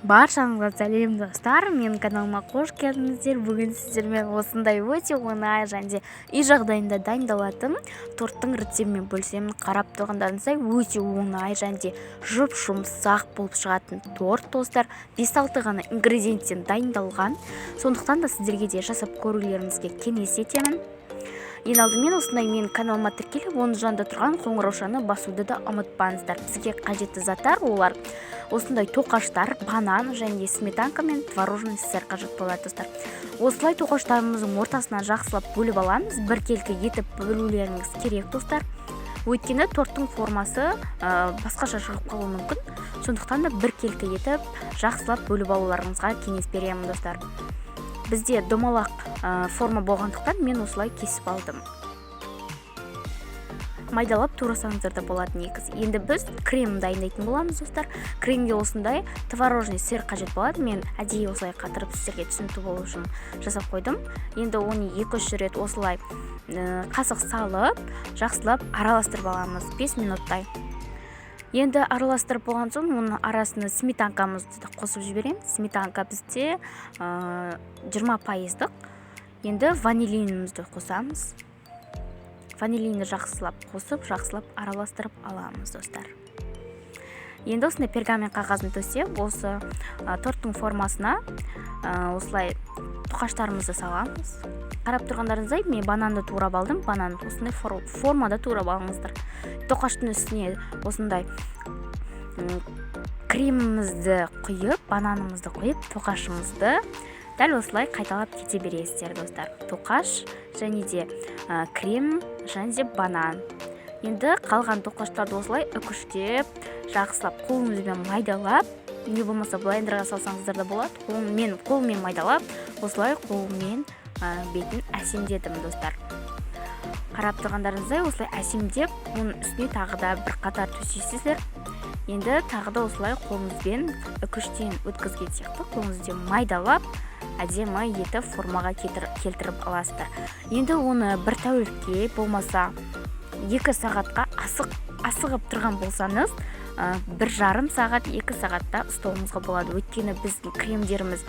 Баршаңызға сәлем достар, менің каналыма қош келдіңіздер. Бүгін сіздермен осындай өте оңай және үй жағдайында дайындалатын торттың рецептімен бөлісемін. Қарап тұрғандарыңыздай өте оңай және жұп-жұмсақ болып шығатын торт достар. 5-6 ғана ингредиенттен дайындалған. Сондықтан да сіздерге де жасап көрулеріңізге кеңес етемін. Ең алдымен осындай менің каналыма тіркеліп, оның жанында тұрған қоңыраушаны басуды да ұмытпаңыздар. Бізге қажетті заттар олар осындай тоқаштар, банан және сметанка мен творожный сыр қажет болады достар. Осылай тоқаштарымыздың ортасынан жақсылап бөліп аламыз. Біркелкі етіп бөлулеріңіз керек достар. Өйткені торттың формасы басқаша шығып қалуы мүмкін. Сондықтан да біркелкі етіп жақсылап бөліп алуларыңызға кеңес беремін достар. Бізде домалақ форма болғандықтан мен осылай кесіп алдым. Майдалап турасаңыздар да болады негізі. Енді біз крем дайындайтын боламыз достар. Кремге осындай творожный сыр қажет болады. Мен әдейі осылай қатырып сіздерге түсінікті болу үшін жасап қойдым. Енді оны 2-3 рет осылай қасық салып, жақсылап араластырып аламыз 5 минуттай. Енді араластырып болған соң, оның арасына сметанкамызды қосып жібереміз. Сметанка бізде 20%. Енді ванилинімізді қосамыз. Ванилинді жақсылап қосып, жақсылап араластырып аламыз достар. Енді осындай пергамент қағазын төсеп, осы торттың формасына осылай тоқаштарымызды саламыз. Қарап тұрғандарыңыздай, мен бананды турап алдым. Бананды осындай формада турап алыңыздар. Тоқаштың үстіне осындай кремімізді құйып, бананымызды құйып, тоқашымызды дәл осылай қайталап кете бересіздер достар. Тоқаш және де крем және де банан. Енді қалған тоқаштарды осылай үкіштеп, жақсылап қолыңызбен майдалап, не болмаса блендерға салсаңыздар да болады. Мен қолмен майдалап, осылай қолмен бетін әсемдедім достар. Қарап тұрғандарыңыздай осылай әсемдеп, оның үстіне тағы да бір қатар төсейсіздер. Енді тағы да осылай қолыңызбен үкіштен өткізген сияқты қолыңызбен майдалап, әдемі етіп формаға келтіріп аласыздар. Енді оны бір тәулікке болмаса 2 сағатқа асығып тұрған болсаңыз, 1,5 сағат, 2 сағатта ұстауыңызға болады. Өйткені біздің кремдеріміз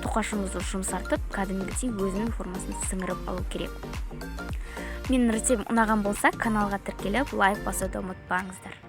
тоқашымызды жұмсартып, кәдімгідей өзінің формасын сіңіріп алу керек. Менің рецептім ұнаған болса, каналға тіркеліп, лайк басуды ұмытпаңыздар.